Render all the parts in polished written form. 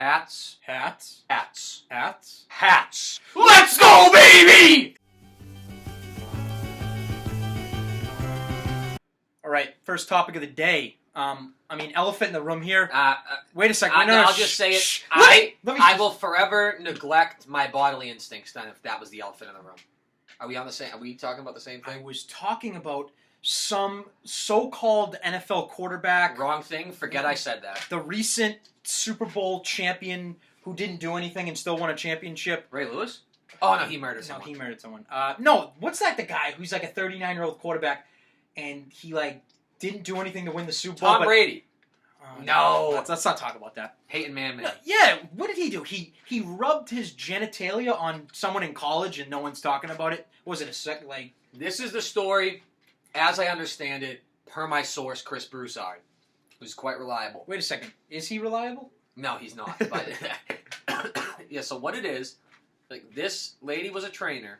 Hats. Hats. Hats. Hats. Hats. Let's go, baby! All right, first topic of the day. Elephant in the room here. Wait a second. I'll just say it. I will forever neglect my bodily instincts then if that was the elephant in the room. Are we talking about the same thing? I was talking about some so-called NFL quarterback. Wrong thing. Forget I said that. The recent Super Bowl champion who didn't do anything and still won a championship. Ray Lewis? Oh, no, he murdered someone. No, he murdered someone. No, what's that? The guy who's like a 39-year-old quarterback and he didn't do anything to win the Super Bowl. Tom Brady. No. Let's not talk about that. Peyton Manning. Yeah, what did he do? He rubbed his genitalia on someone in college and no one's talking about it. Was it This is the story, as I understand it, per my source, Chris Broussard, who's quite reliable. Wait a second. Is he reliable? No, he's not. But yeah, so what it is, this lady was a trainer,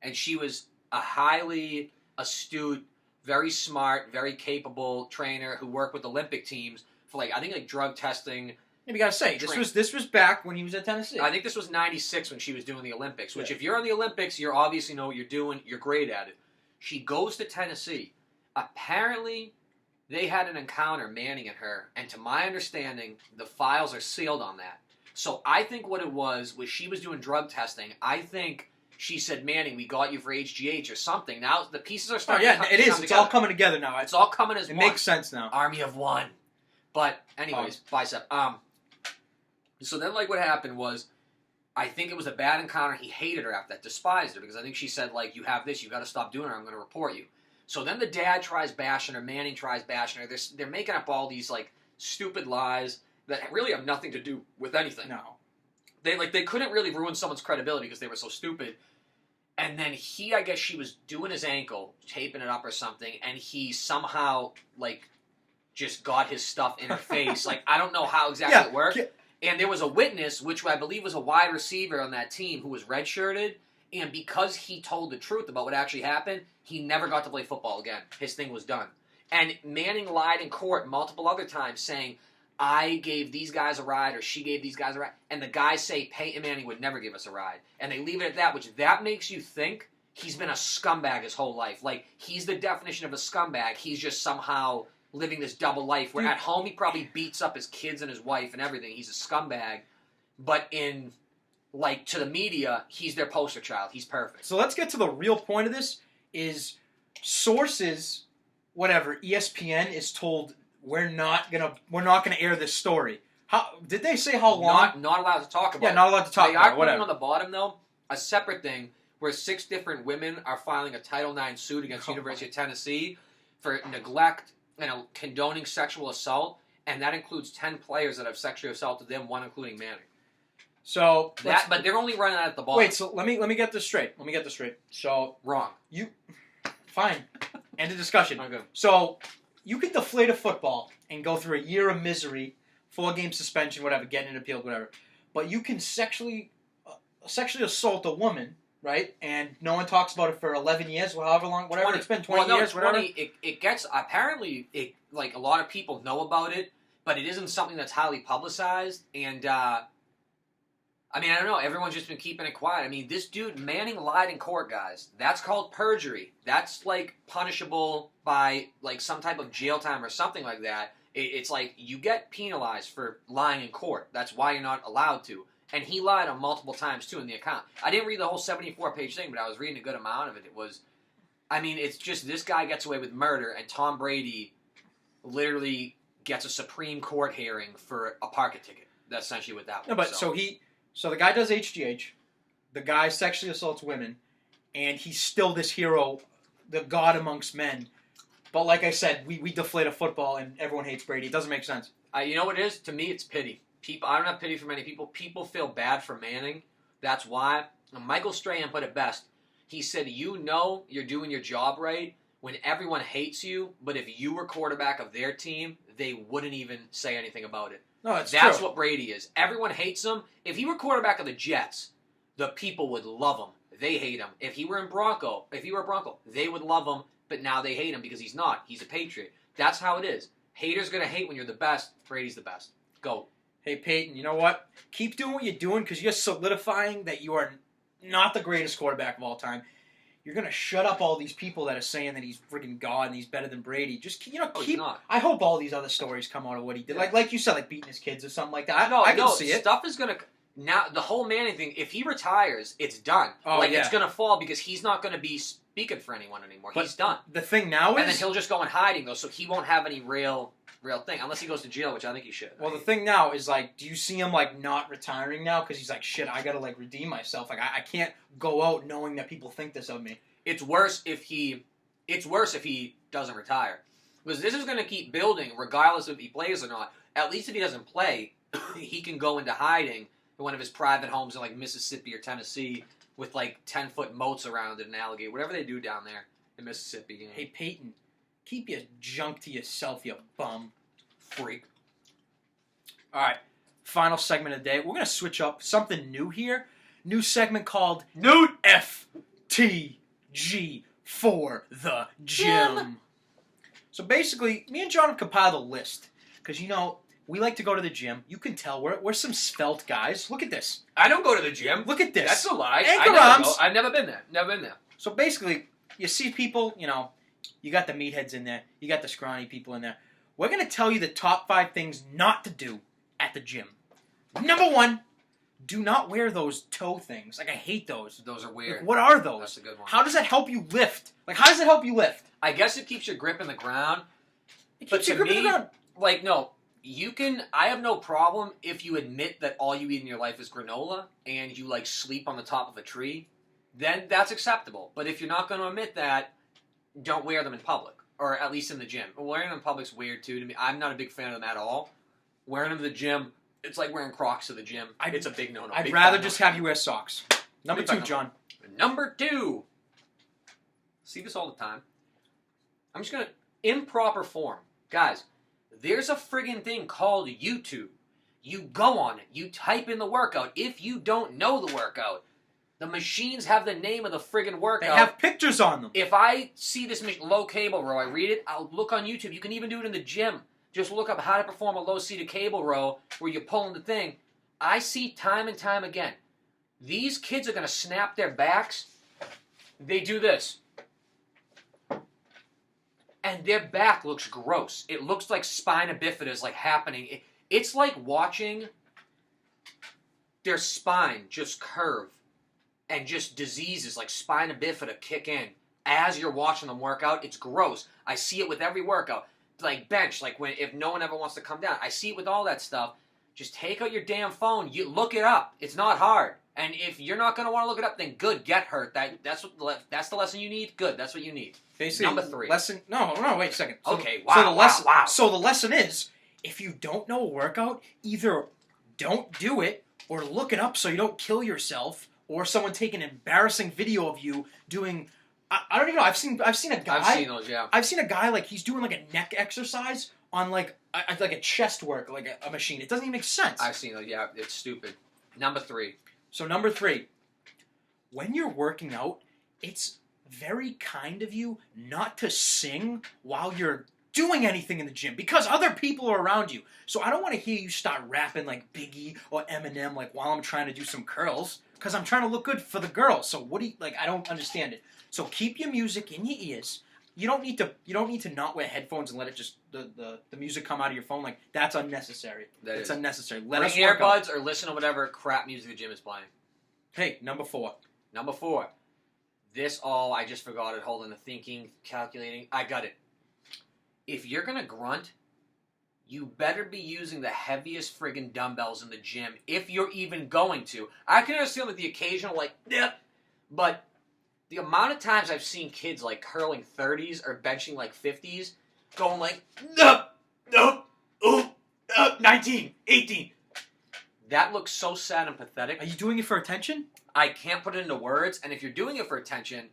and she was a highly astute, very smart, very capable trainer who worked with Olympic teams for I think drug testing. Yeah, we gotta say this was back when he was at Tennessee. I think this was '96 when she was doing the Olympics. Which, if you're on the Olympics, you obviously know what you're doing. You're great at it. She goes to Tennessee. Apparently, they had an encounter, Manning and her, and to my understanding, the files are sealed on that. So I think what it was she was doing drug testing. I think she said, Manning, we got you for HGH or something. Now the pieces are starting to come it is. It's together. all coming together now. It's all coming as one. It makes sense now. Army of one. But anyways, bicep. So then what happened was, I think it was a bad encounter. He hated her after that, despised her, because I think she said, you have this, you got to stop doing it, I'm going to report you. So then the dad tries bashing her, Manning tries bashing her. They're making up all these, stupid lies that really have nothing to do with anything. No. They couldn't really ruin someone's credibility because they were so stupid. And then I guess she was doing his ankle, taping it up or something, and he somehow, just got his stuff in her face. I don't know how exactly it worked. Yeah. And there was a witness, which I believe was a wide receiver on that team, who was redshirted. And because he told the truth about what actually happened, he never got to play football again. His thing was done. And Manning lied in court multiple other times saying, I gave these guys a ride or she gave these guys a ride. And the guys say Peyton Manning would never give us a ride. And they leave it at that, which that makes you think he's been a scumbag his whole life. He's the definition of a scumbag. He's just somehow living this double life where at home he probably beats up his kids and his wife and everything. He's a scumbag. But to the media, he's their poster child. He's perfect. So let's get to the real point of this is sources, whatever, ESPN is told we're not gonna air this story. How did they say how long? Not allowed to talk about it. Yeah, not allowed to talk about it. They are putting on the bottom, though, a separate thing where 6 different women are filing a Title IX suit against University of Tennessee for neglect and condoning sexual assault, and that includes 10 players that have sexually assaulted them, one including Manning. So but they're only running that at the bottom. Wait, so let me get this straight. So wrong. Fine. End of discussion. Okay. So you could deflate a football and go through a year of misery, 4-game suspension, whatever, getting it appealed, whatever. But you can sexually assault a woman, right? And no one talks about it for 11 years, however long, whatever it's been, 20 years, whatever. It gets, apparently, a lot of people know about it, but it isn't something that's highly publicized. And, I don't know. Everyone's just been keeping it quiet. This dude, Manning, lied in court, guys. That's called perjury. That's, punishable by, some type of jail time or something like that. It's you get penalized for lying in court. That's why you're not allowed to. And he lied on multiple times, too, in the account. I didn't read the whole 74-page thing, but I was reading a good amount of it. It was, it's just this guy gets away with murder, and Tom Brady literally gets a Supreme Court hearing for a parking ticket. That's essentially what that was. No, but so the guy does HGH, the guy sexually assaults women, and he's still this hero, the god amongst men. But like I said, we deflate a football and everyone hates Brady. It doesn't make sense. You know what it is? To me, it's pity. I don't have pity for many people. People feel bad for Manning. That's why. Michael Strahan put it best. He said, you're doing your job right when everyone hates you, but if you were quarterback of their team, they wouldn't even say anything about it. No, that's true. What Brady is. Everyone hates him. If he were quarterback of the Jets, the people would love him. They hate him. If he were a Bronco, they would love him, but now they hate him because he's not. He's a Patriot. That's how it is. Haters going to hate when you're the best. Brady's the best. Go. Hey, Peyton, you know what? Keep doing what you're doing because you're solidifying that you are not the greatest quarterback of all time. You're going to shut up all these people that are saying that he's freaking God and he's better than Brady. Just, keep... He's not. I hope all these other stories come out of what he did. Yeah. Like you said, like beating his kids or something like that. I can see it. Stuff is going to... Now, the whole Manning thing, if he retires, it's done. Oh, yeah. It's going to fall because he's not going to be speaking for anyone anymore. But he's done. The thing now is... And then he'll just go in hiding, though, so he won't have any real thing. Unless he goes to jail, which I think he should. Well, the thing now is, like, do you see him, like, not retiring now? Because he's like, shit, I got to, like, redeem myself. Like, I can't go out knowing that people think this of me. It's worse if he doesn't retire. Because this is going to keep building regardless if he plays or not. At least if he doesn't play, he can go into hiding in one of his private homes in like Mississippi or Tennessee with like 10-foot moats around it and alligator, whatever they do down there in Mississippi. You know? Hey, Peyton, keep your junk to yourself, you bum. Freak. All right, final segment of the day. We're going to switch up something new here. New segment called Newt FTG for the gym. So basically, me and John have compiled a list. Because, you know, we like to go to the gym. You can tell we're some svelte guys. Look at this. I don't go to the gym. Look at this. That's a lie. Anchor arms. I've never been there. Never been there. So basically, you see people, you know, you got the meatheads in there. You got the scrawny people in there. We're going to tell you the top 5 things not to do at the gym. Number 1, do not wear those toe things. Like, I hate those. Those are weird. Like, what are those? That's a good one. How does that help you lift? Like, how does it help you lift? I guess it keeps your grip in the ground. It But keeps your to grip in me, the ground. like, no, I have no problem if you admit that all you eat in your life is granola and you, like, sleep on the top of a tree, then that's acceptable. But if you're not going to admit that, don't wear them in public, or at least in the gym. Wearing them in public's weird, too, to me. I'm not a big fan of them at all. Wearing them to the gym, it's like wearing Crocs to the gym. It's a big no-no. I'd rather just have you wear socks. Number 2, John. Number 2. See this all the time. I'm just going to... Improper form. Guys, there's a friggin' thing called YouTube. You go on it. You type in the workout. If you don't know the workout, the machines have the name of the friggin' workout. They have pictures on them. If I see this low cable row, I read it, I'll look on YouTube. You can even do it in the gym. Just look up how to perform a low-seated cable row where you're pulling the thing. I see time and time again. These kids are going to snap their backs. They do this. And their back looks gross. It looks like spina bifida is like happening. It's like watching their spine just curve and just diseases like spina bifida kick in as you're watching them work out. It's gross. I see it with every workout. Like bench, like if no one ever wants to come down. I see it with all that stuff. Just take out your damn phone. You look it up. It's not hard. And if you're not going to want to look it up, then good, get hurt. That's the lesson you need. Good, that's what you need. Basically, number 3. No, wait a second. So, okay, wow, wow. So the lesson is, if you don't know a workout, either don't do it or look it up so you don't kill yourself, or someone take an embarrassing video of you doing. I don't even know. I've seen a guy. I've seen those, yeah. I've seen a guy like he's doing like a neck exercise on like a chest work, like a machine. It doesn't even make sense. I've seen those, yeah. It's stupid. Number 3. So number 3, when you're working out, it's very kind of you not to sing while you're doing anything in the gym because other people are around you. So I don't want to hear you start rapping like Biggie or Eminem like while I'm trying to do some curls because I'm trying to look good for the girls. So what do you like? I don't understand it. So keep your music in your ears. You don't need to not wear headphones and let it just the music come out of your phone. Like that's unnecessary. It's unnecessary. Let us bring work earbuds out. or listen to whatever crap music the gym is playing. Hey, number 4. Number 4. This all I just forgot it. Holding the thinking, calculating. I got it. If you're gonna grunt, you better be using the heaviest friggin' dumbbells in the gym. If you're even going to. I can understand like the occasional like, yeah, but. The amount of times I've seen kids like curling 30s or benching like 50s, going like, nope, 19, 18. That looks so sad and pathetic. Are you doing it for attention? I can't put it into words, and if you're doing it for attention,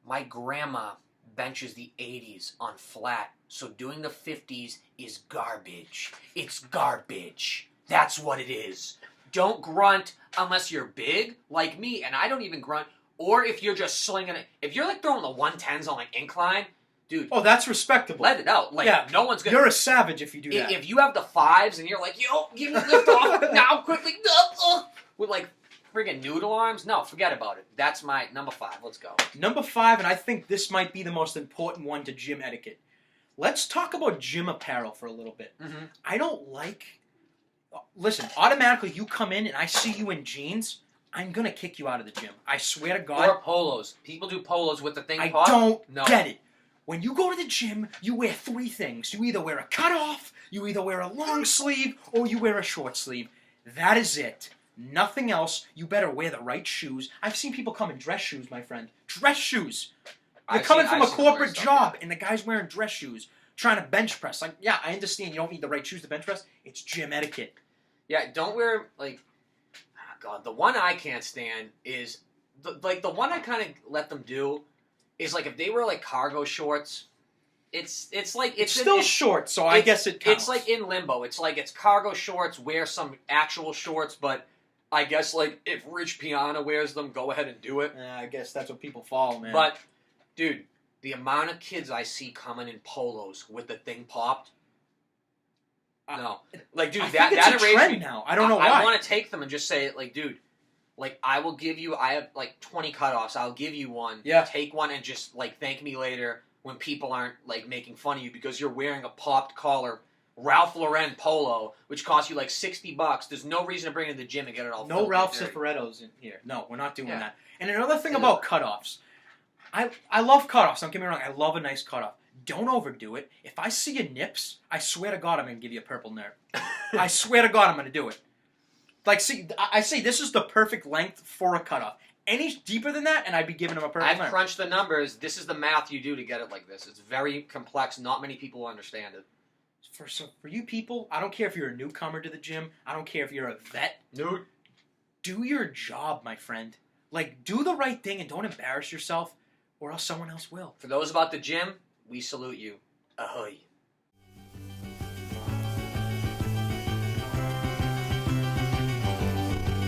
my grandma benches the 80s on flat, so doing the 50s is garbage. It's garbage. That's what it is. Don't grunt unless you're big, like me, and I don't even grunt. Or if you're just slinging it. If you're like throwing the 110s on like incline, dude. Oh, that's respectable. Let it out. Like, yeah, no one's gonna. You're a savage if you do that. If you have the 5s and you're like, yo, give me lift off now, quickly, with like friggin' noodle arms, no, forget about it. That's my number 5. Let's go. Number 5, and I think this might be the most important one to gym etiquette. Let's talk about gym apparel for a little bit. Mm-hmm. I don't like... Listen, automatically you come in and I see you in jeans, I'm going to kick you out of the gym. I swear to God. Or polos. People do polos with the thing I pop. don't get it. When you go to the gym, you wear 3 things. You either wear a cutoff, you either wear a long sleeve, or you wear a short sleeve. That is it. Nothing else. You better wear the right shoes. I've seen people come in dress shoes, my friend. Dress shoes. You're coming from a corporate job, and the guy's wearing dress shoes, trying to bench press. Like, yeah, I understand you don't need the right shoes to bench press. It's gym etiquette. Yeah, don't wear, like, oh God, the one I can't stand is, the one I kind of let them do is, like, if they wear, like, cargo shorts, it's like... It's still short, so I guess it counts. It's, like, in limbo. It's like, it's cargo shorts, wear some actual shorts, but I guess, like, if Rich Piana wears them, go ahead and do it. Yeah, I guess that's what people follow, man. But... dude, the amount of kids I see coming in polos with the thing popped, no. Like, dude, that it's a enraged trend me. now. I don't know why. I want to take them and just say, like, dude, like, I will give you, I have, like, 20 cutoffs. I'll give you one. Yeah. Take one and just, like, thank me later when people aren't, like, making fun of you because you're wearing a popped collar Ralph Lauren polo, which costs you, like, $60. There's no reason to bring it to the gym and get it all No Ralph dirty. Cifarettos in here. No, we're not doing that. And another thing about cutoffs. I love cutoffs, don't get me wrong. I love a nice cutoff. Don't overdo it. If I see your nips, I swear to God I'm going to give you a purple nerve. I swear to God I'm going to do it. Like, see, I say this is the perfect length for a cutoff. Any deeper than that, and I'd be giving him a purple nerve. I've crunched the numbers. This is the math you do to get it like this. It's very complex. Not many people understand it. For you people, I don't care if you're a newcomer to the gym. I don't care if you're a vet. Dude. Do your job, my friend. Like, do the right thing and don't embarrass yourself, or else someone else will. For those about the gym, we salute you. Ahoy.